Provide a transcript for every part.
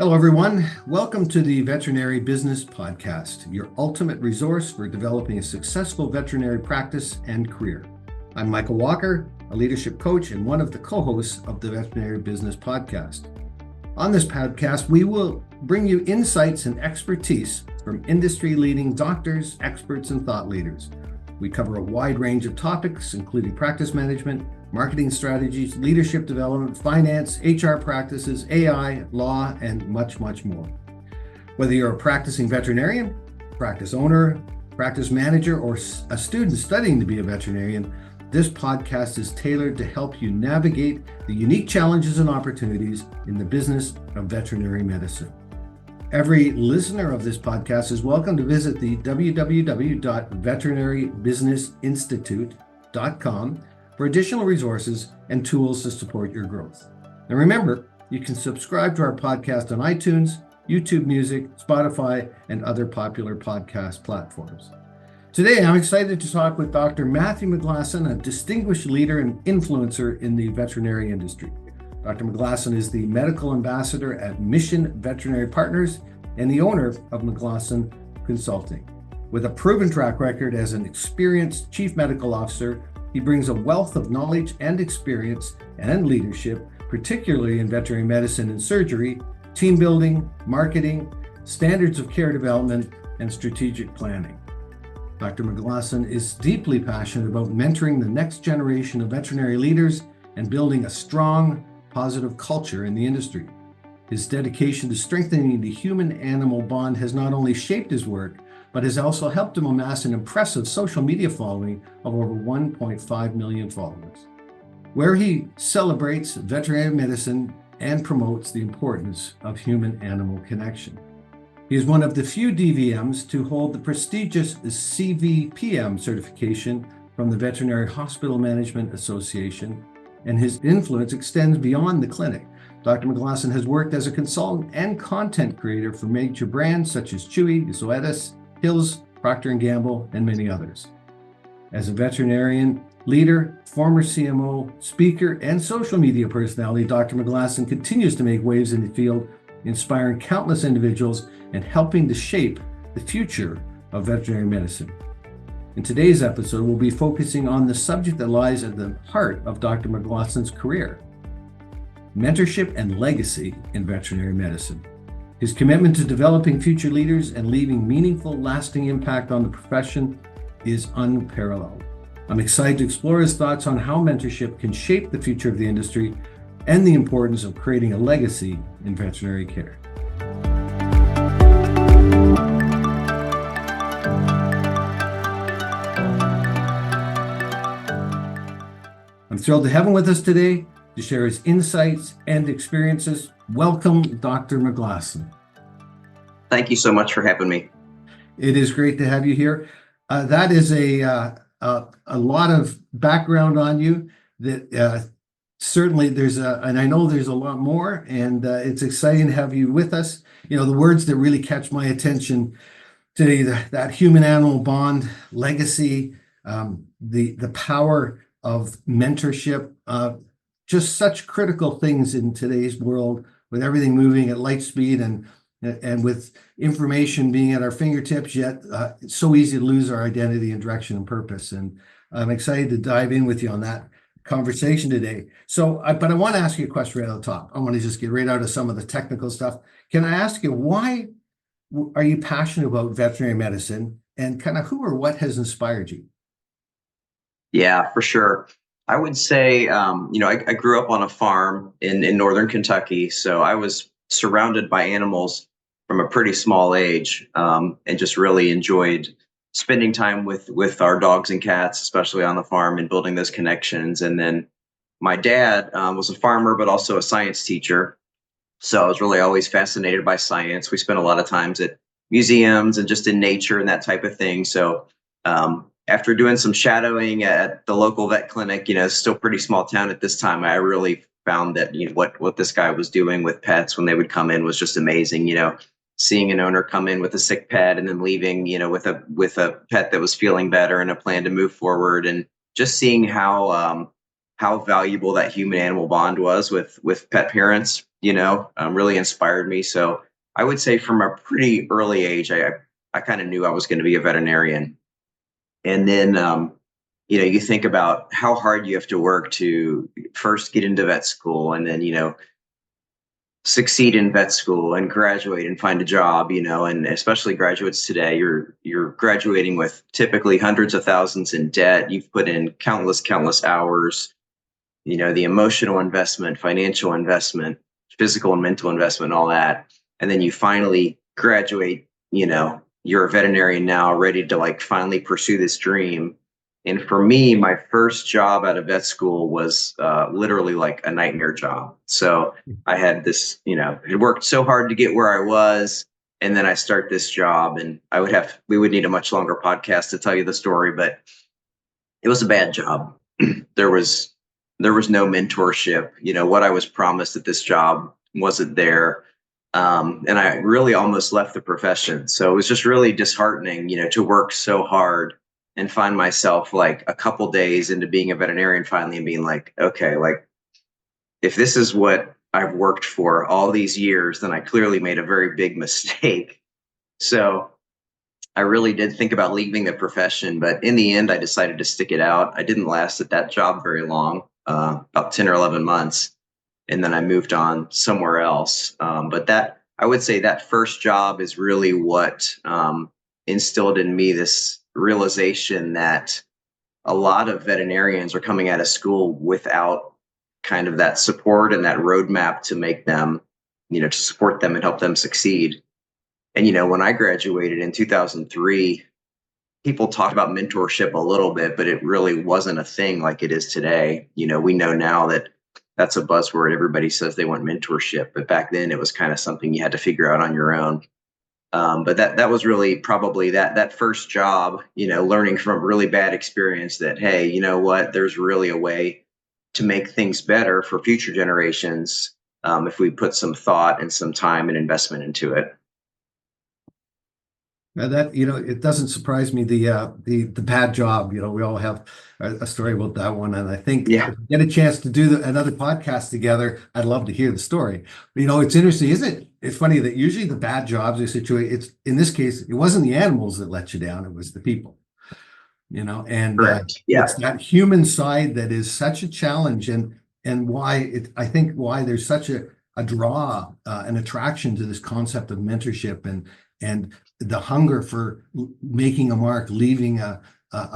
Hello, everyone. Welcome to the Veterinary Business Podcast, your ultimate resource for developing a successful veterinary practice and career. I'm Michael Walker, a leadership coach and one of the co-hosts of the Veterinary Business Podcast. On this podcast, we will bring you insights and expertise from industry-leading doctors, experts, and thought leaders. We cover a wide range of topics, including practice management, marketing strategies, leadership development, finance, HR practices, AI, law, and much, much more. Whether you're a practicing veterinarian, practice owner, practice manager, or a student studying to be a veterinarian, this podcast is tailored to help you navigate the unique challenges and opportunities in the business of veterinary medicine. Every listener of this podcast is welcome to visit the www.veterinarybusinessinstitute.com for additional resources and tools to support your growth. And remember, you can subscribe to our podcast on iTunes, YouTube Music, Spotify, and other popular podcast platforms. Today, I'm excited to talk with Dr. Matthew McGlasson, a distinguished leader and influencer in the veterinary industry. Dr. McGlasson is the medical ambassador at Mission Veterinary Partners and the owner of McGlasson Consulting. With a proven track record as an experienced chief medical officer, he brings a wealth of knowledge and experience and leadership, particularly in veterinary medicine and surgery, team building, marketing, standards of care development, and strategic planning. Dr. McGlasson is deeply passionate about mentoring the next generation of veterinary leaders and building a strong, positive culture in the industry. His dedication to strengthening the human-animal bond has not only shaped his work, but has also helped him amass an impressive social media following of over 1.5 million followers, where he celebrates veterinary medicine and promotes the importance of human-animal connection. He is one of the few DVMs to hold the prestigious CVPM certification from the Veterinary Hospital Management Association, and his influence extends beyond the clinic. Dr. McGlasson has worked as a consultant and content creator for major brands such as Chewy, Zoetis, Hills, Procter & Gamble, and many others. As a veterinarian, leader, former CMO, speaker, and social media personality, Dr. McGlasson continues to make waves in the field, inspiring countless individuals and helping to shape the future of veterinary medicine. In today's episode, we'll be focusing on the subject that lies at the heart of Dr. McGlasson's career: mentorship and legacy in veterinary medicine. His commitment to developing future leaders and leaving meaningful, lasting impact on the profession is unparalleled. I'm excited to explore his thoughts on how mentorship can shape the future of the industry and the importance of creating a legacy in veterinary care. I'm thrilled to have him with us today to share his insights and experiences. Welcome, Dr. McGlasson. Thank you so much for having me. It is great to have you here. That is a lot of background on you that certainly and I know there's a lot more, and it's exciting to have you with us. You know, the words that really catch my attention today, that human-animal bond, legacy, the power of mentorship, just such critical things in today's world with everything moving at light speed and with information being at our fingertips, yet it's so easy to lose our identity and direction and purpose. And I'm excited to dive in with you on that conversation today. But I want to ask you a question right out the top. I want to just get right out of some of the technical stuff. Can I ask you, why are you passionate about veterinary medicine, and kind of who or what has inspired you? Yeah, for sure. I would say, I grew up on a farm in northern Kentucky, so I was surrounded by animals from a pretty small age, and just really enjoyed spending time with our dogs and cats, especially on the farm, and building those connections. And then my dad was a farmer, but also a science teacher, so I was really always fascinated by science. We spent a lot of times at museums and just in nature and that type of thing. So after doing some shadowing at the local vet clinic, still pretty small town at this time, I really found that what this guy was doing with pets when they would come in was just amazing. Seeing an owner come in with a sick pet and then leaving, with a pet that was feeling better and a plan to move forward, and just seeing how valuable that human animal bond was with pet parents. really inspired me. So I would say from a pretty early age, I kind of knew I was going to be a veterinarian. And then, you think about how hard you have to work to first get into vet school, and then, succeed in vet school and graduate and find a job, and especially graduates today, you're graduating with typically hundreds of thousands in debt. You've put in countless hours, the emotional investment, financial investment, physical and mental investment, all that. And then you finally graduate, you're a veterinarian now, ready to like finally pursue this dream. And for me, my first job out of vet school was literally like a nightmare job. So I had this, had worked so hard to get where I was. And then I start this job, and we would need a much longer podcast to tell you the story, but it was a bad job. there was no mentorship. What I was promised at this job wasn't there. And I really almost left the profession. So it was just really disheartening, to work so hard and find myself like a couple days into being a veterinarian finally and being like, okay, like if this is what I've worked for all these years, then I clearly made a very big mistake. So I really did think about leaving the profession, but in the end, I decided to stick it out. I didn't last at that job very long, about 10 or 11 months. And then I moved on somewhere else. But I would say that first job is really what instilled in me this realization that a lot of veterinarians are coming out of school without kind of that support and that roadmap to make them, to support them and help them succeed. And, when I graduated in 2003, people talked about mentorship a little bit, but it really wasn't a thing like it is today. We know now that that's a buzzword. Everybody says they want mentorship, but back then it was kind of something you had to figure out on your own. But that was really probably that first job, learning from a really bad experience that, hey, you know what, there's really a way to make things better for future generations if we put some thought and some time and investment into it. That it doesn't surprise me, the bad job. We all have a story about that one, and I think Yeah. if we get a chance to do another podcast together, I'd love to hear the story. But, it's interesting, isn't it? It's funny that usually the bad jobs are situated. It's in this case, it wasn't the animals that let you down; it was the people. And Correct. Yeah. it's that human side that is such a challenge, and I think why there's such a draw, an attraction to this concept of mentorship and the hunger for making a mark, leaving a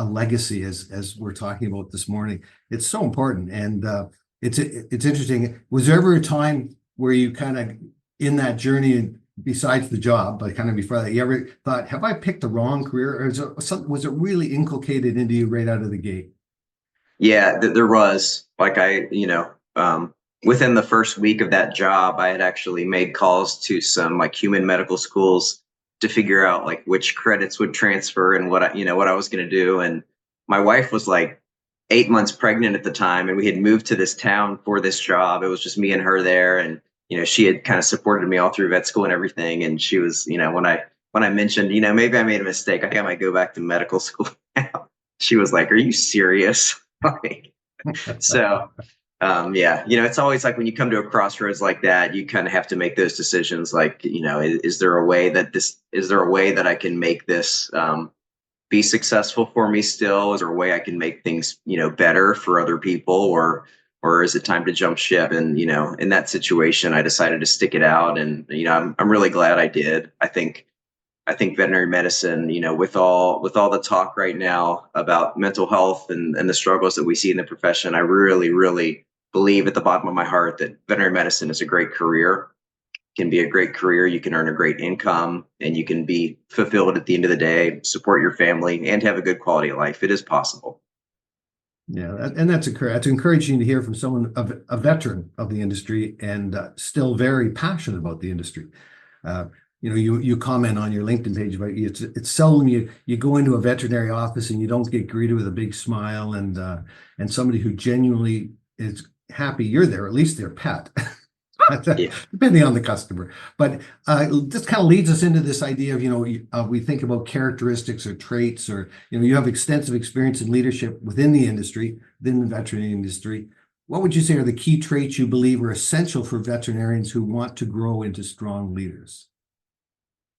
legacy, as we're talking about this morning. It's so important, and it's interesting. Was there ever a time where you kind of in that journey, besides the job, but kind of before that, you ever thought, have I picked the wrong career, or was it really inculcated into you right out of the gate? Yeah, there was like within the first week of that job, I had actually made calls to some like human medical schools to figure out like which credits would transfer and what I was going to do. And my wife was like 8 months pregnant at the time, and we had moved to this town for this job. It was just me and her there, and she had kind of supported me all through vet school and everything. And she was, when I mentioned, maybe I made a mistake, I think I might go back to medical school now. She was like, "Are you serious?" So yeah, it's always like when you come to a crossroads like that, you kind of have to make those decisions. Like, is there a way that I can make this be successful for me still? Is there a way I can make things, better for other people, or is it time to jump ship? And, in that situation, I decided to stick it out. And, I'm really glad I did. I think veterinary medicine, with all the talk right now about mental health and the struggles that we see in the profession, I really, really believe at the bottom of my heart that veterinary medicine is a great career. It can be a great career. You can earn a great income, and you can be fulfilled at the end of the day, support your family, and have a good quality of life. It is possible. Yeah, and that's encouraging to hear from someone a veteran of the industry, and still very passionate about the industry. You comment on your LinkedIn page about it's seldom you go into a veterinary office and you don't get greeted with a big smile and somebody who genuinely is happy you're there, at least their pet. Yeah. Depending on the customer. But this kind of leads us into this idea of, we think about characteristics or traits, or, you have extensive experience in leadership within the industry, within the veterinary industry. what would you say are the key traits you believe are essential for veterinarians who want to grow into strong leaders?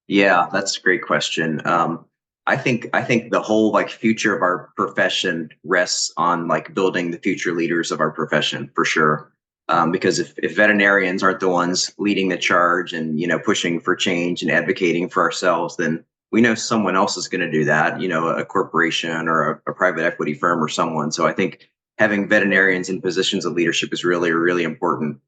Yeah, that's a great question. I think the whole like future of our profession rests on like building the future leaders of our profession for sure. Because if veterinarians aren't the ones leading the charge and pushing for change and advocating for ourselves, then we know someone else is going to do that. A corporation or a private equity firm or someone. So I think having veterinarians in positions of leadership is really really important.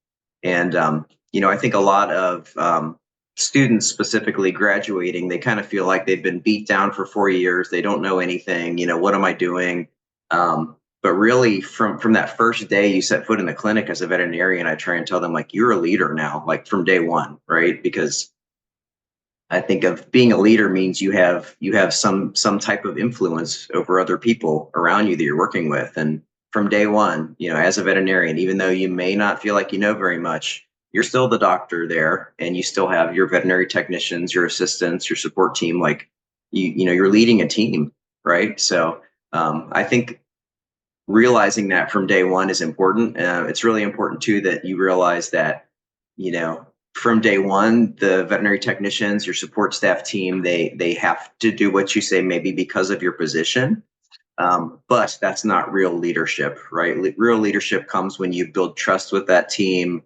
And I think a lot of students specifically graduating, they kind of feel like they've been beat down for 4 years. They don't know anything. What am I doing? But really, from that first day you set foot in the clinic as a veterinarian, I try and tell them like you're a leader now, like from day one, right? Because I think of being a leader means you have some type of influence over other people around you that you're working with. And from day one, as a veterinarian, even though you may not feel like you know very much, you're still the doctor there, and you still have your veterinary technicians, your assistants, your support team. Like you're leading a team, right? So I think realizing that from day one is important. It's really important too that you realize that you know from day one, the veterinary technicians, your support staff team, they have to do what you say, maybe because of your position. But that's not real leadership, right? Real leadership comes when you build trust with that team,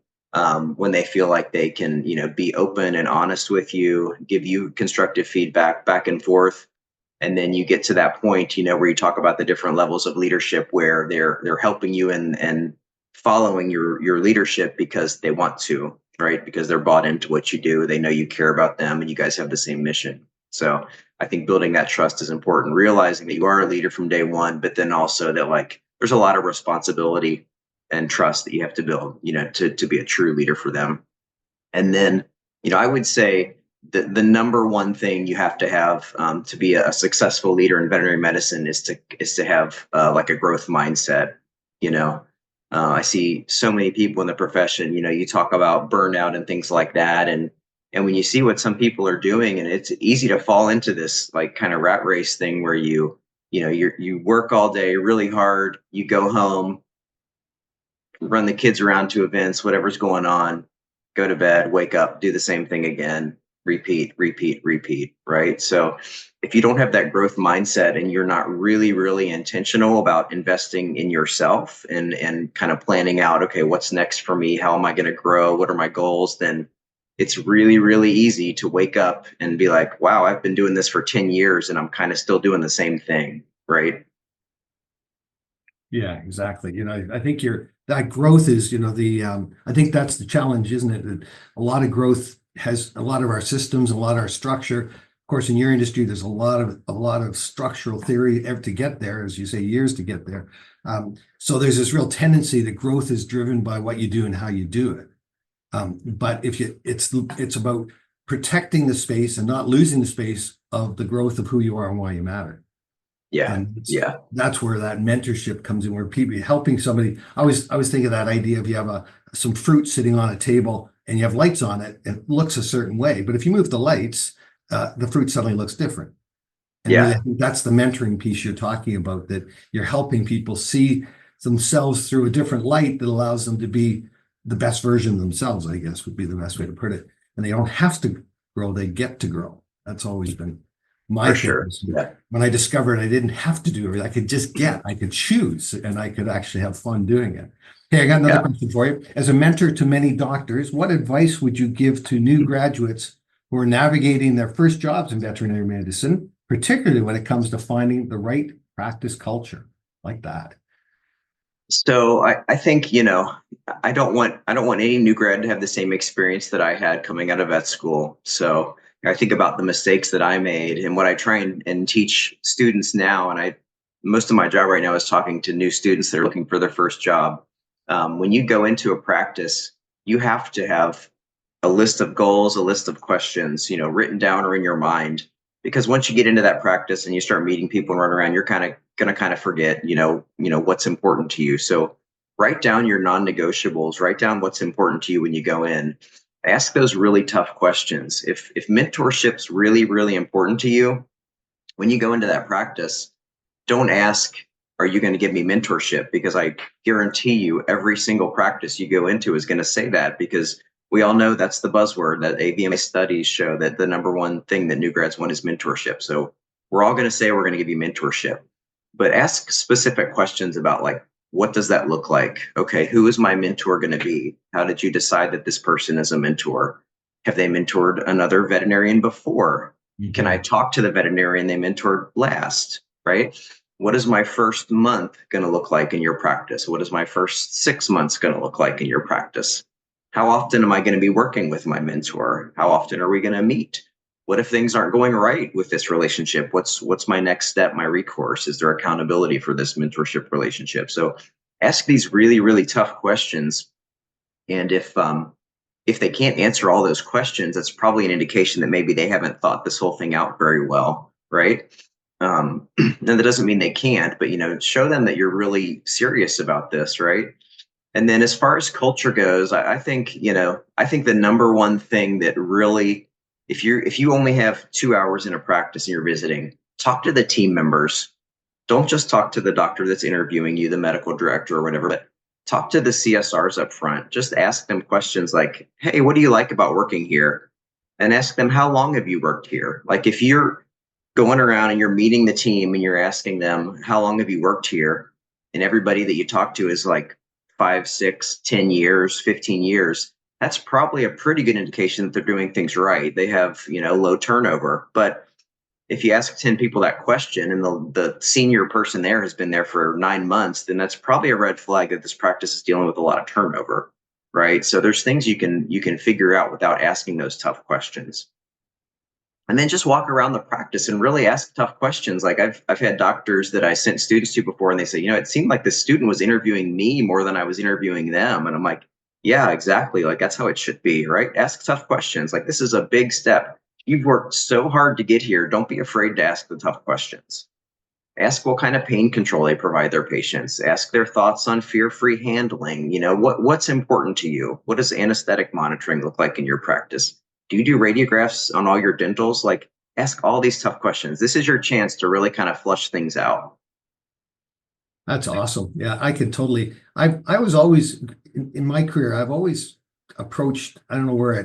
when they feel like they can, be open and honest with you, give you constructive feedback back and forth. And then you get to that point, where you talk about the different levels of leadership where they're helping you and following your leadership because they want to, right? Because they're bought into what you do. They know you care about them and you guys have the same mission. So I think building that trust is important, realizing that you are a leader from day one, but then also that like there's a lot of responsibility and trust that you have to build, to be a true leader for them. And then, I would say the number one thing you have to be a successful leader in veterinary medicine is to have like a growth mindset. You know, I see so many people in the profession. You talk about burnout and things like that, and when you see what some people are doing, and it's easy to fall into this like kind of rat race thing where you work all day really hard, you go home, run the kids around to events, whatever's going on, go to bed, wake up, do the same thing again, repeat, repeat, repeat, right? So if you don't have that growth mindset and you're not really, really intentional about investing in yourself and kind of planning out, okay, what's next for me? How am I going to grow? What are my goals? Then it's really, really easy to wake up and be like, wow, I've been doing this for 10 years and I'm kind of still doing the same thing, right? Yeah, exactly. I think that growth is, I think that's the challenge, isn't it? That a lot of growth has a lot of our systems, a lot of our structure. Of course, in your industry, there's a lot of structural theory to get there, as you say, years to get there. So there's this real tendency that growth is driven by what you do and how you do it. But it's about protecting the space and not losing the space of the growth of who you are and why you matter. Yeah. And Yeah. that's where that mentorship comes in, where people helping somebody. I was thinking of that idea of you have some fruit sitting on a table and you have lights on it and it looks a certain way, but if you move the lights, the fruit suddenly looks different. And really, Yeah. I think that's the mentoring piece you're talking about, that you're helping people see themselves through a different light that allows them to be the best version of themselves, I guess would be the best way to put it. And they don't have to grow, they get to grow. That's always been my For thing. sure. Yeah. When I discovered I didn't have to do everything, I could just I could choose, and I could actually have fun doing it. Hey, I got another Yeah. question for you. As a mentor to many doctors, what advice would you give to new graduates who are navigating their first jobs in veterinary medicine, particularly when it comes to finding the right practice culture like that? So I think, I don't want any new grad to have the same experience that I had coming out of vet school. So I think about the mistakes that I made and what I try and teach students now. And most of my job right now is talking to new students that are looking for their first job. When you go into a practice, you have to have a list of goals, a list of questions, written down or in your mind. Because once you get into that practice and you start meeting people and run around, you're kind of going to kind of forget, what's important to you. So write down your non-negotiables, write down what's important to you when you go in. Ask those really tough questions. If mentorship's really, really important to you, when you go into that practice, don't ask, are you going to give me mentorship? Because I guarantee you every single practice you go into is going to say that, because we all know that's the buzzword, that AVMA studies show that the number one thing that new grads want is mentorship. So we're all going to say we're going to give you mentorship, but ask specific questions about, like, what does that look like? Okay, who is my mentor going to be? How did you decide that this person is a mentor? Have they mentored another veterinarian before? Can I talk to the veterinarian they mentored last? Right? What is my first month going to look like in your practice? What is my first 6 months going to look like in your practice? How often am I going to be working with my mentor? How often are we going to meet? What if things aren't going right with this relationship? What's my next step, my recourse? Is there accountability for this mentorship relationship? So ask these really, really tough questions. And if they can't answer all those questions, that's probably an indication that maybe they haven't thought this whole thing out very well, right? And that doesn't mean they can't, but show them that you're really serious about this, right? And then as far as culture goes, I think the number one thing that really, if you only have 2 hours in a practice and you're visiting, talk to the team members. Don't just talk to the doctor that's interviewing you, the medical director or whatever, but talk to the CSRs up front. Just ask them questions like, hey, what do you like about working here? And ask them, how long have you worked here? Like, if you're going around and you're meeting the team and you're asking them, how long have you worked here? And everybody that you talk to is like 5, 6, 10 years, 15 years. That's probably a pretty good indication that they're doing things right. They have, low turnover. But if you ask 10 people that question and the senior person there has been there for 9 months, then that's probably a red flag that this practice is dealing with a lot of turnover, right? So there's things you can figure out without asking those tough questions. And then just walk around the practice and really ask tough questions. Like, I've had doctors that I sent students to before, and they say, it seemed like the student was interviewing me more than I was interviewing them. And I'm like, yeah, exactly. Like, that's how it should be, right? Ask tough questions. Like, this is a big step. You've worked so hard to get here. Don't be afraid to ask the tough questions. Ask what kind of pain control they provide their patients. Ask their thoughts on fear-free handling. What's important to you? What does anesthetic monitoring look like in your practice? Do you do radiographs on all your dentals? Like, ask all these tough questions. This is your chance to really kind of flush things out. That's awesome. Yeah, I can totally. I was always in my career, I've always approached, I don't know where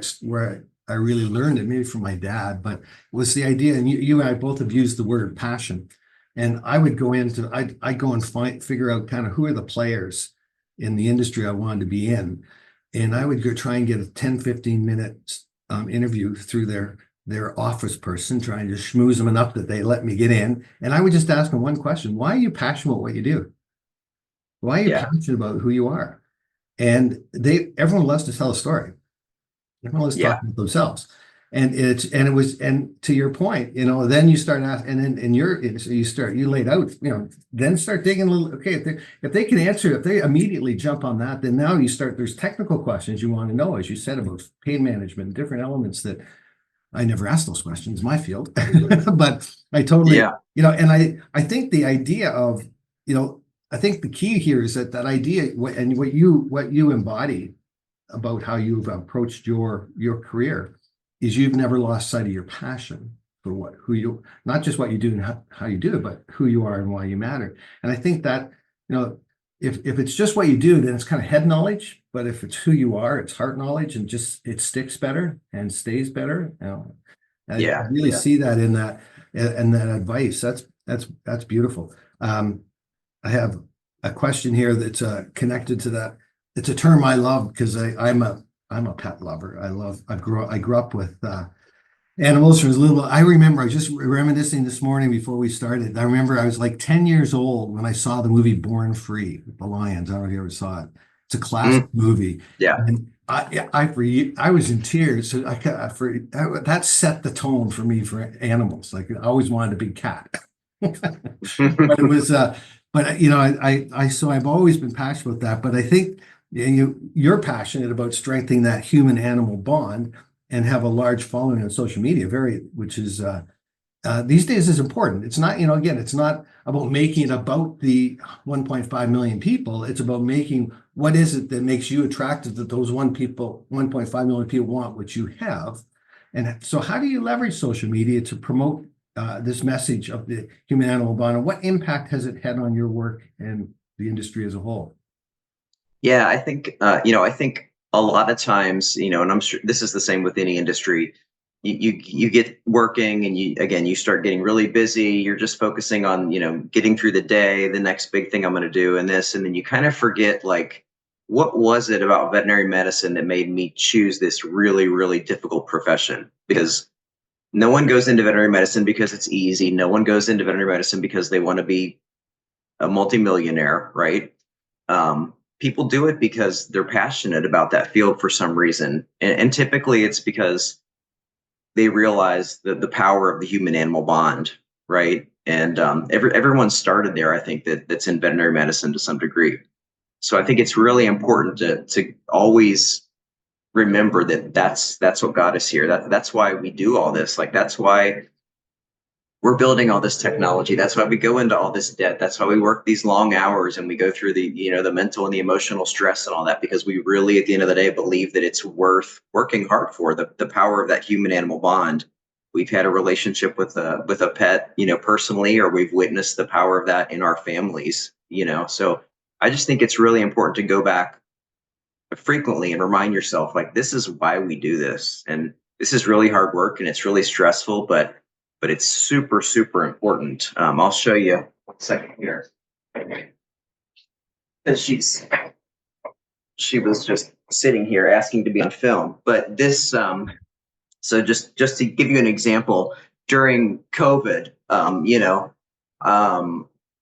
I really learned it, maybe from my dad, but it was the idea, and you and I both have used the word passion. And I would go I'd go and figure out kind of who are the players in the industry I wanted to be in. And I would go try and get a 10, 15 minutes interview through their office person, trying to schmooze them enough that they let me get in. And I would just ask them one question: why are you passionate about what you do? Why are you passionate about who you are? And everyone loves to tell a story. Everyone loves to talk about themselves. And to your point, then you start asking, and then you laid out, then start digging a little. Okay, if they can answer, if they immediately jump on that, then now there's technical questions you want to know, as you said, about pain management, different elements that I never asked those questions in my field, but I totally, and I think the idea of, I think the key here is that idea, and what you embody about how you've approached your career, is you've never lost sight of your passion for not just what you do and how you do it, but who you are and why you matter. And I think that, if it's just what you do, then it's kind of head knowledge. But if it's who you are, it's heart knowledge, and just it sticks better and stays better. I really see that in that advice. That's beautiful. I have a question here that's connected to that. It's a term I love because I'm a pet lover. I grew up with animals from as little. I remember, I was just reminiscing this morning before we started. I remember I was like 10 years old when I saw the movie Born Free with the lions. I don't know if you ever saw it. It's a classic movie. Yeah. And I was in tears. So that set the tone for me for animals. Like, I always wanted a big cat. But it was, so I've always been passionate about that. But I think you're passionate about strengthening that human animal bond, and have a large following on social media, which is these days is important. It's not, again, it's not about making it about the 1.5 million people. It's about making, what is it that makes you attractive, that those 1.5 million people want what you have. And so how do you leverage social media to promote this message of the human animal bond, and what impact has it had on your work and the industry as a whole? Yeah, I think I think a lot of times, and I'm sure this is the same with any industry. You get working, and you start getting really busy. You're just focusing on getting through the day, the next big thing I'm going to do, and this, and then you kind of forget, like, what was it about veterinary medicine that made me choose this really, really difficult profession? Because no one goes into veterinary medicine because it's easy. No one goes into veterinary medicine because they want to be a multimillionaire, right? People do it because they're passionate about that field for some reason, and typically it's because they realize the power of the human animal bond, right? And everyone started there. I think that's in veterinary medicine to some degree. So I think it's really important to always remember that that's what got us here. That's why we do all this. Like, that's why we're building all this technology. That's why we go into all this debt. That's why we work these long hours, and we go through the mental and the emotional stress and all that, because we really, at the end of the day, believe that it's worth working hard for. The power of that human animal bond. We've had a relationship with a pet, personally, or we've witnessed the power of that in our families. So I just think it's really important to go back frequently and remind yourself, like, this is why we do this, and this is really hard work, and it's really stressful, but it's super, super important. I'll show you 1 second here. And she was just sitting here asking to be on film. But this, so just to give you an example, during COVID,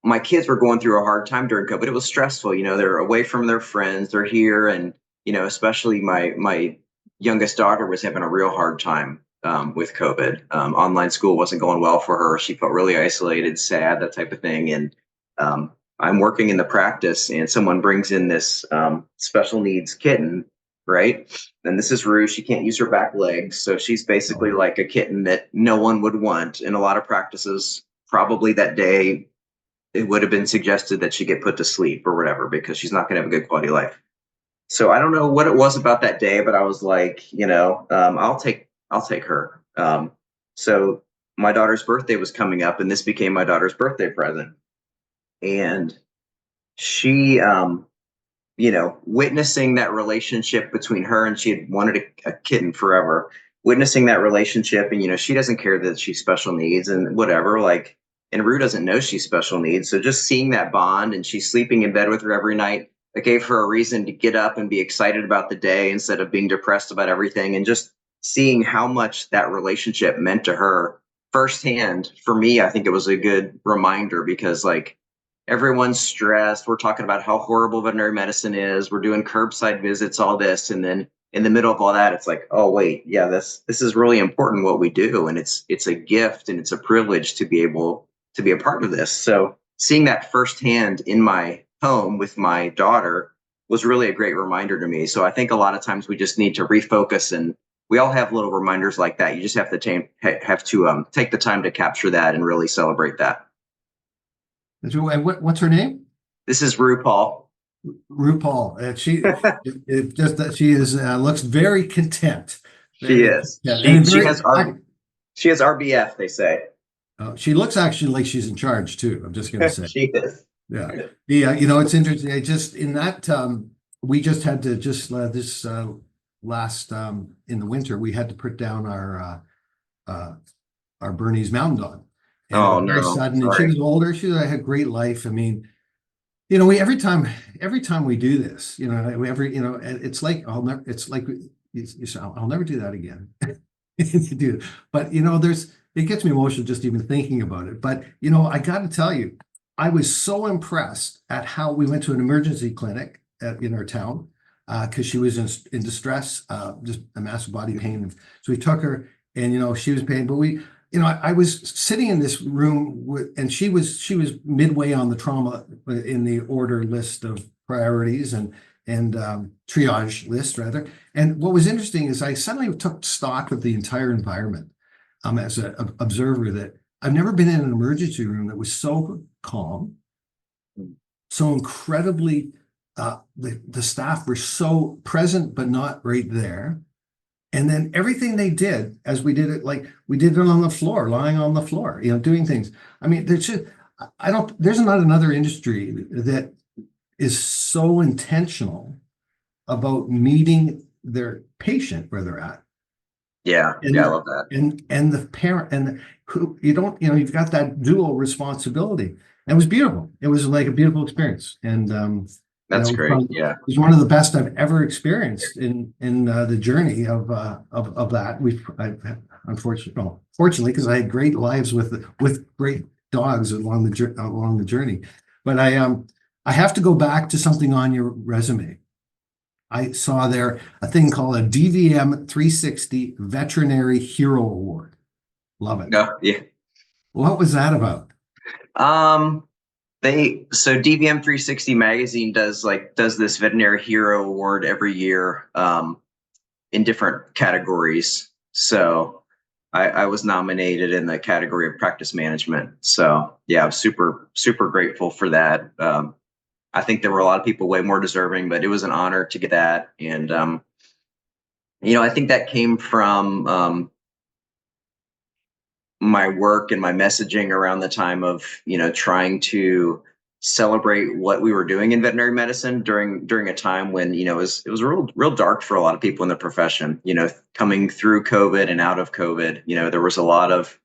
my kids were going through a hard time during COVID. It was stressful. They're away from their friends. They're here, and especially my youngest daughter was having a real hard time with COVID. Online school wasn't going well for her. She felt really isolated, sad, that type of thing. And I'm working in the practice, and someone brings in this special needs kitten, right? And this is Rue. She can't use her back legs, so she's basically like a kitten that no one would want. In a lot of practices, probably that day, it would have been suggested that she get put to sleep or whatever, because she's not going to have a good quality life. So I don't know what it was about that day, but I was like, I'll take her. So my daughter's birthday was coming up, and this became my daughter's birthday present. And she, witnessing that relationship between her, and she had wanted a kitten forever, witnessing that relationship, and she doesn't care that she's special needs and whatever, like, and Rue doesn't know she's special needs. So just seeing that bond, and she's sleeping in bed with her every night, it gave her a reason to get up and be excited about the day instead of being depressed about everything. And just seeing how much that relationship meant to her firsthand, for me, I think it was a good reminder, because, like, everyone's stressed. We're talking about how horrible veterinary medicine is. We're doing curbside visits, all this. And then in the middle of all that, it's like, oh, wait, yeah, this is really important what we do. And it's a gift, and it's a privilege to be able to be a part of this. So seeing that firsthand in my home with my daughter was really a great reminder to me. So I think a lot of times we just need to refocus, and we all have little reminders like that. You just have to take the time to capture that and really celebrate that. And what's her name? This is RuPaul. RuPaul. And she it just that she is looks very content. She is. She has RBF, they say. She looks actually like she's in charge too. I'm just going to say. She is. Yeah. It's interesting. I just in that we just had to this last in the winter, we had to put down our Bernese Mountain Dog. And oh very no! sudden, Sorry. And she was older. She had a great life. I mean, we every time we do this, it's like it's like you say, I'll never do that again. You do, but it gets me emotional just even thinking about it. But I got to tell you, I was so impressed at how we went to an emergency clinic in our town because she was in distress, just a massive body pain. So we took her, and she was pain, but I was sitting in this room and she was midway on the trauma in the order list of priorities and triage list rather. And what was interesting is I suddenly took stock of the entire environment as an observer, that I've never been in an emergency room that was so calm, so incredibly, the staff were so present but not right there. And then everything they did, as we did it, like we did it on the floor, lying on the floor, doing things. I mean, there's not another industry that is so intentional about meeting their patient where they're at. Yeah. Yeah. I And love that. and the parent and who you don't, you've got that dual responsibility. And it was beautiful. It was like a beautiful experience. And That's it great. Yeah. was one of the best I've ever experienced in the journey of that. Fortunately, because I had great lives with great dogs along the journey. But I have to go back to something on your resume. I saw there a thing called a DVM 360 Veterinary Hero Award. Love it. No, yeah. What was that about? Um, so DVM 360 magazine does this veterinary hero award every year, in different categories. So I was nominated in the category of practice management. So yeah, I'm super, super grateful for that. I think there were a lot of people way more deserving, but it was an honor to get that. And, I think that came from, my work and my messaging around the time of trying to celebrate what we were doing in veterinary medicine during a time when it was real dark for a lot of people in the profession, coming through COVID and out of COVID. There was a lot of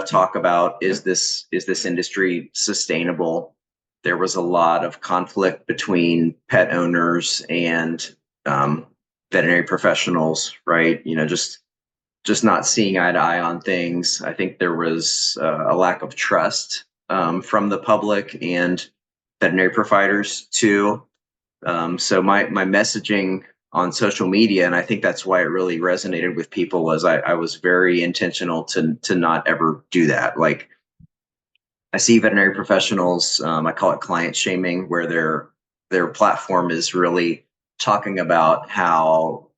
talk about, is this industry sustainable? There was a lot of conflict between pet owners and veterinary professionals, right? Just not seeing eye to eye on things. I think there was a lack of trust from the public and veterinary providers too. So my messaging on social media, and I think that's why it really resonated with people, was I was very intentional to not ever do that. Like, I see veterinary professionals, I call it client shaming, where their platform is really talking about how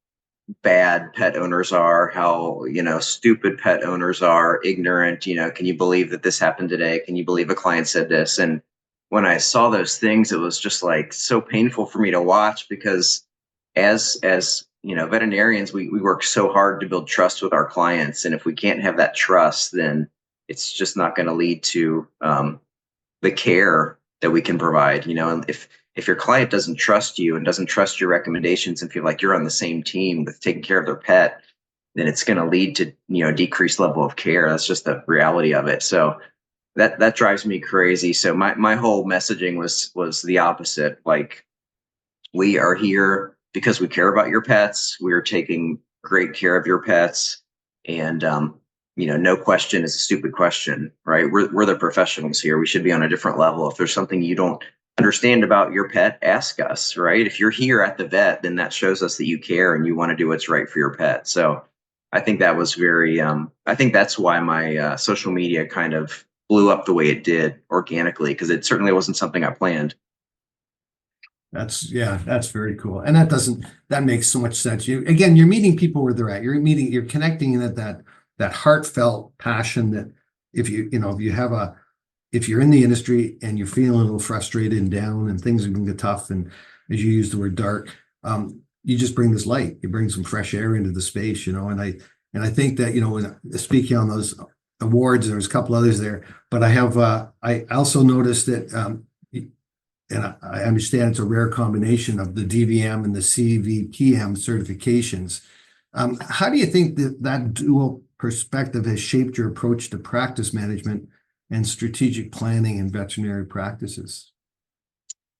bad pet owners are, how stupid pet owners are, ignorant. Can you believe that this happened today? Can you believe a client said this? And when I saw those things, it was just like so painful for me to watch, because as veterinarians, we work so hard to build trust with our clients, and if we can't have that trust, then it's just not going to lead to the care that we can provide. And if your client doesn't trust you and doesn't trust your recommendations and feel like you're on the same team with taking care of their pet, then it's going to lead to decreased level of care. That's just the reality of it. So that drives me crazy. So my whole messaging was the opposite. Like, we are here because we care about your pets. We are taking great care of your pets, and no question is a stupid question, right? We're the professionals here. We should be on a different level. If there's something you don't understand about your pet, ask us, right? If you're here at the vet, then that shows us that you care and you want to do what's right for your pet. So I think that was I think that's why my social media kind of blew up the way it did organically, because it certainly wasn't something I planned. That's very cool. And that makes so much sense. You're meeting people where they're at. You're connecting at that heartfelt passion that if you're in the industry and you're feeling a little frustrated and down and things are going to get tough, and as you use the word dark, you just bring this light. You bring some fresh air into the space, and I think that, when speaking on those awards, there was a couple others there, but I also noticed that, and I understand it's a rare combination of the DVM and the CVPM certifications. How do you think that dual perspective has shaped your approach to practice management and strategic planning in veterinary practices?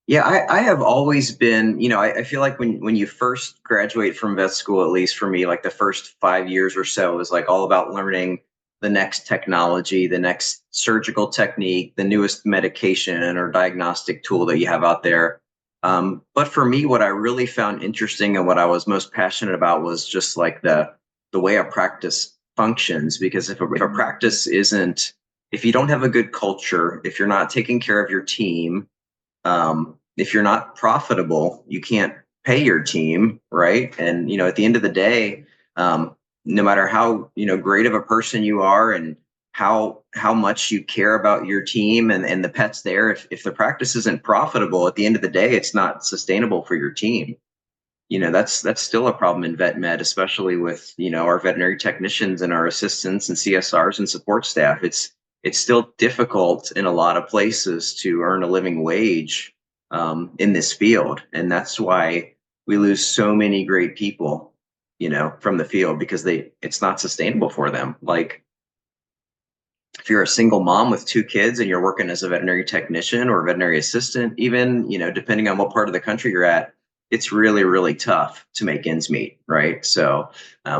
Yeah, I have always been, I feel like when you first graduate from vet school, at least for me, like the first 5 years or so is like all about learning the next technology, the next surgical technique, the newest medication or diagnostic tool that you have out there. But for me, what I really found interesting and what I was most passionate about was just like the way a practice functions. Because if a practice isn't, if you don't have a good culture, if you're not taking care of your team, if you're not profitable, you can't pay your team, right? And at the end of the day, no matter how great of a person you are and how much you care about your team and the pets there, if the practice isn't profitable, at the end of the day, it's not sustainable for your team. that's still a problem in vet med, especially with, our veterinary technicians and our assistants and CSRs and support staff. It's still difficult in a lot of places to earn a living wage in this field. And that's why we lose so many great people, from the field, because it's not sustainable for them. Like, if you're a single mom with two kids and you're working as a veterinary technician or a veterinary assistant, even, depending on what part of the country you're at, it's really, really tough to make ends meet, right? So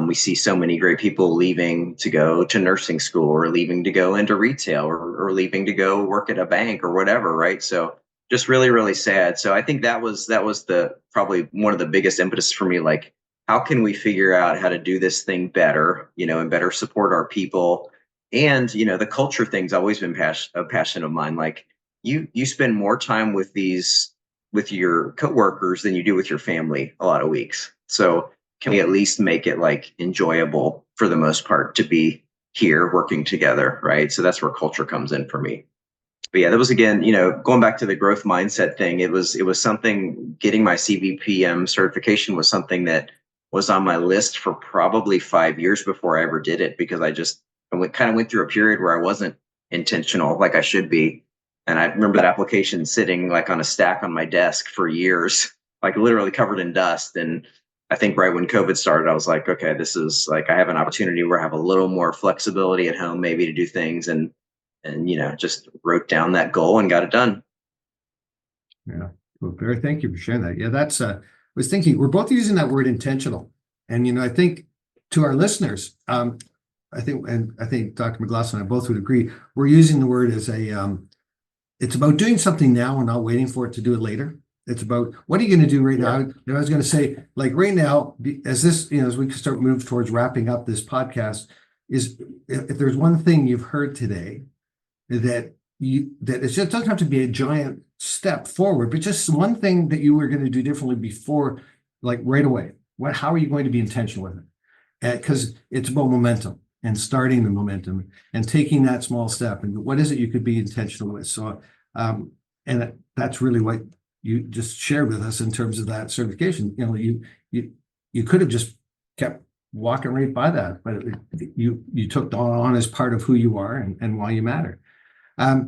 we see so many great people leaving to go to nursing school, or leaving to go into retail, or leaving to go work at a bank or whatever, right? So just really, really sad. So I think that was the probably one of the biggest impetus for me. Like, how can we figure out how to do this thing better, and better support our people? And the culture thing's always been a passion of mine. Like, you spend more time with your coworkers than you do with your family a lot of weeks. So can we at least make it like enjoyable for the most part to be here working together, right? So that's where culture comes in for me. But yeah, that was, again, going back to the growth mindset thing. It was something. Getting my CVPM certification was something that was on my list for probably 5 years before I ever did it, because I kind of went through a period where I wasn't intentional like I should be. And I remember that application sitting like on a stack on my desk for years, like literally covered in dust. And I think right when COVID started, I was like, okay, this is like, I have an opportunity where I have a little more flexibility at home, maybe, to do things. And just wrote down that goal and got it done. Yeah. Well, Barry, thank you for sharing that. Yeah, I was thinking we're both using that word intentional. And, I think to our listeners, I think Dr. McGlasson and I both would agree, we're using the word as it's about doing something now and not waiting for it to do it later. It's about, what are you going to do right now? I was going to say, like, right now, as we start move towards wrapping up this podcast, is if there's one thing you've heard today, that it just doesn't have to be a giant step forward, but just one thing that you were going to do differently before, like right away. How are you going to be intentional with it? Because it's about momentum and starting the momentum and taking that small step. And what is it you could be intentional with? So, and that's really what you just shared with us in terms of that certification. You could have just kept walking right by that, but you took that on as part of who you are and why you matter. I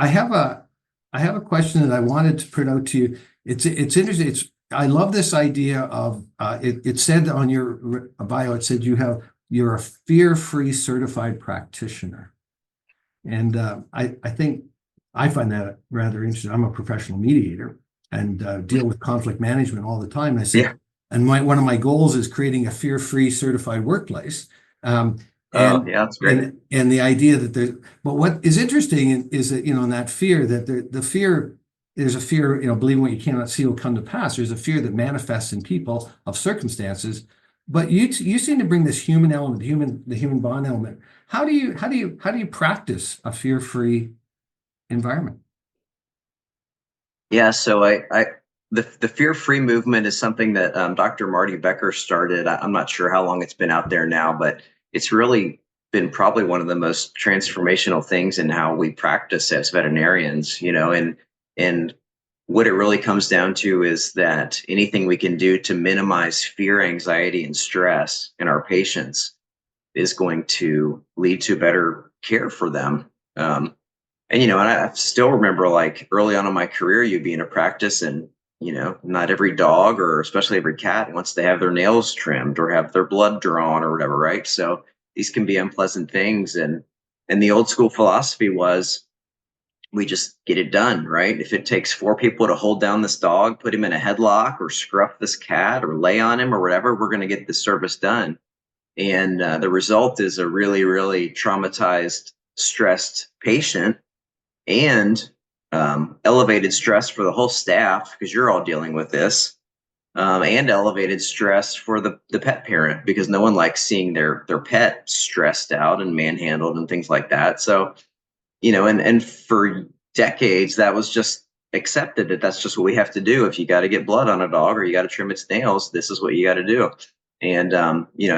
have a question that I wanted to put out to you. It's interesting. I love this idea of it said on your bio, it said you're a fear-free certified practitioner. And I think I find that rather interesting. I'm a professional mediator and deal with conflict management all the time. And I say, and one of my goals is creating a fear-free certified workplace. Yeah, that's great. And the idea that but what is interesting is that, in that fear, that there's a fear, believing what you cannot see will come to pass. There's a fear that manifests in people of circumstances, but you seem to bring this human element, the human bond element. How do you practice a fear-free environment? Yeah, so the fear-free movement is something that Dr. Marty Becker started. I'm not sure how long it's been out there now, but it's really been probably one of the most transformational things in how we practice as veterinarians, and what it really comes down to is that anything we can do to minimize fear, anxiety, and stress in our patients is going to lead to better care for them. And I still remember, like, early on in my career, you'd be in a practice and, not every dog, or especially every cat, wants to have their nails trimmed or have their blood drawn or whatever, right? So these can be unpleasant things. And the old school philosophy was, we just get it done, right? If it takes 4 people to hold down this dog, put him in a headlock, or scruff this cat, or lay on him, or whatever, we're going to get this service done. And the result is a really, really traumatized, stressed patient, and elevated stress for the whole staff, because you're all dealing with this, and elevated stress for the pet parent, because no one likes seeing their pet stressed out and manhandled and things like that. So, and for decades, that was just accepted, that's just what we have to do. If you got to get blood on a dog, or you got to trim its nails, this is what you got to do. And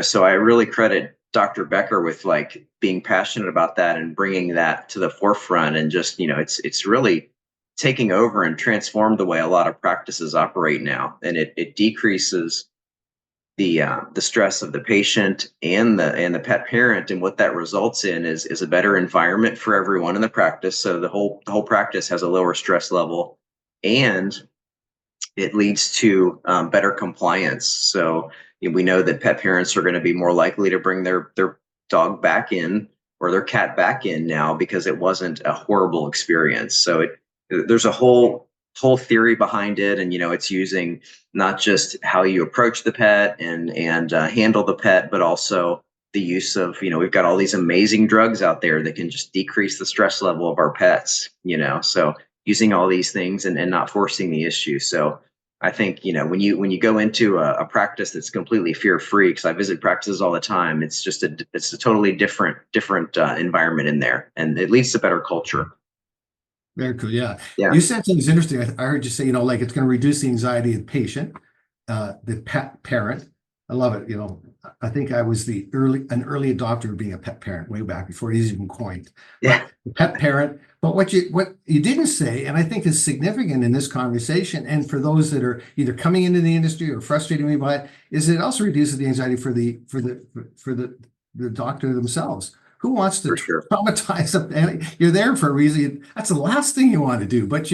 so I really credit Dr. Becker with, like, being passionate about that and bringing that to the forefront. And just, it's really taking over and transformed the way a lot of practices operate now, and it decreases the stress of the patient and the pet parent, and what that results in is a better environment for everyone in the practice. So the whole practice has a lower stress level, and it leads to better compliance. So we know that pet parents are going to be more likely to bring their dog back in or their cat back in now because it wasn't a horrible experience. So there's a whole theory behind it, and it's using not just how you approach the pet and handle the pet, but also the use of, we've got all these amazing drugs out there that can just decrease the stress level of our pets. So using all these things and not forcing the issue. So I think, when you go into a practice that's completely fear free, because I visit practices all the time, it's a totally different environment in there, and it leads to better culture. Very cool. Yeah. Yeah. You said something interesting. I heard you say, like it's going to reduce the anxiety of the patient, the pet parent. I love it. I think I was an early adopter of being a pet parent way back before it was even coined. Yeah. But the pet parent. But what you didn't say, and I think is significant in this conversation, and for those that are either coming into the industry or frustrated me by it, is it also reduces the anxiety for the doctor themselves. Who wants to traumatize them? You're there for a reason. That's the last thing you want to do. But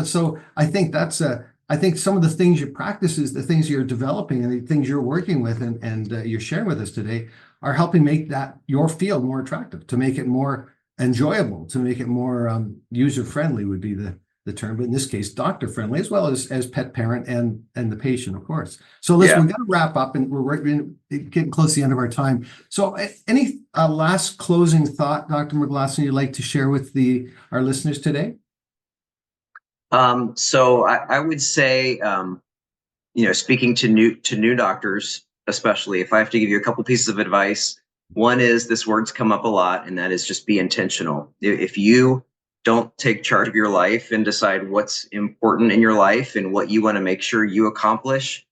so I think I think some of the things you practice is the things you're developing and the things you're working with and you're sharing with us today are helping make that your field more attractive, to make it more enjoyable, to make it more user friendly would be the term, but in this case, doctor friendly, as well as pet parent and the patient, of course. So listen, we've got to wrap up, and we're getting close to the end of our time. So any last closing thought, Dr. McGlasson, you'd like to share with our listeners today? So I would say, speaking to new doctors, especially, if I have to give you a couple pieces of advice, one is, this word's come up a lot, and that is just be intentional. If you don't take charge of your life and decide what's important in your life and what you want to make sure you accomplish,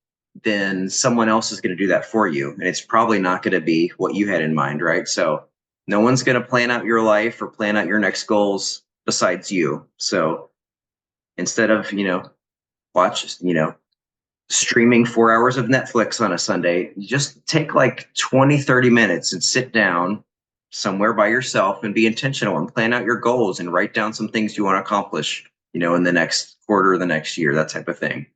then someone else is going to do that for you. And it's probably not going to be what you had in mind, right? So no one's going to plan out your life or plan out your next goals besides you. So instead of, streaming 4 hours of Netflix on a Sunday, you just take like 20-30 minutes and sit down somewhere by yourself and be intentional and plan out your goals and write down some things you want to accomplish, in the next quarter, the next year, that type of thing.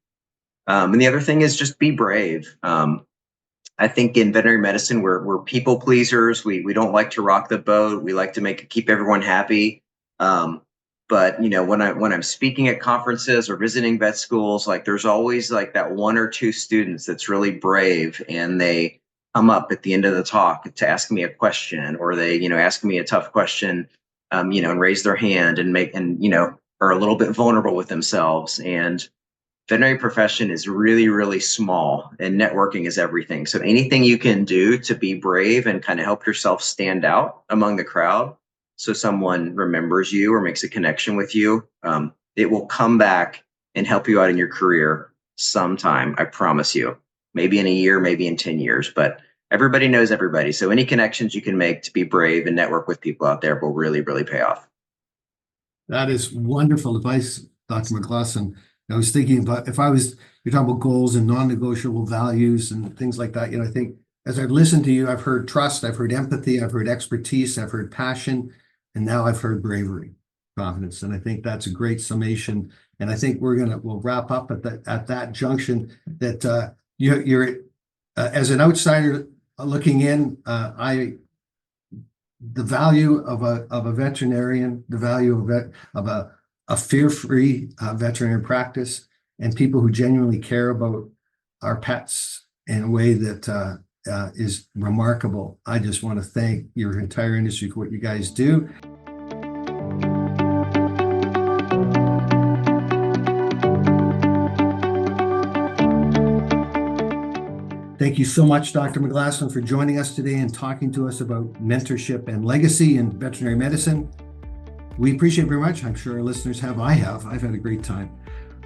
And the other thing is just be brave. I think in veterinary medicine, we're people pleasers. We don't like to rock the boat. We like to keep everyone happy. But when I'm speaking at conferences or visiting vet schools, like there's always like that one or two students that's really brave, and they come up at the end of the talk to ask me a question, or they ask me a tough question, and raise their hand and are a little bit vulnerable with themselves. And veterinary profession is really, really small, and networking is everything. So anything you can do to be brave and kind of help yourself stand out among the crowd, so someone remembers you or makes a connection with you, it will come back and help you out in your career sometime, I promise you. Maybe in a year, maybe in 10 years, but everybody knows everybody. So any connections you can make to be brave and network with people out there will really, really pay off. That is wonderful advice, Dr. McGlasson. I was thinking about, you're talking about goals and non-negotiable values and things like that. I think as I've listened to you, I've heard trust, I've heard empathy, I've heard expertise, I've heard passion, and now I've heard bravery, confidence. And I think that's a great summation. And I think we'll wrap up at that junction that you're as an outsider looking in, the value of a veterinarian, the value of a fear-free veterinary practice, and people who genuinely care about our pets in a way that is remarkable. I just want to thank your entire industry for what you guys do. Thank you so much, Dr. McGlasson, for joining us today and talking to us about mentorship and legacy in veterinary medicine. We appreciate it very much. I'm sure our listeners have. I've had a great time.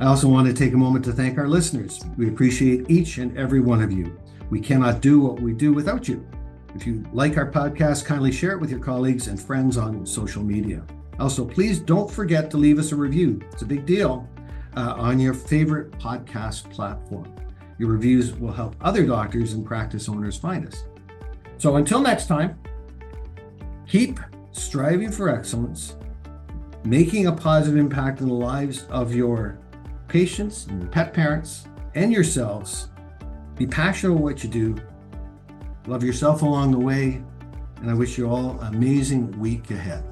I also want to take a moment to thank our listeners. We appreciate each and every one of you. We cannot do what we do without you. If you like our podcast, kindly share it with your colleagues and friends on social media. Also, please don't forget to leave us a review. It's a big deal on your favorite podcast platform. Your reviews will help other doctors and practice owners find us. So until next time, keep striving for excellence, making a positive impact in the lives of your patients and pet parents and yourselves. Be passionate about what you do. Love yourself along the way. And I wish you all an amazing week ahead.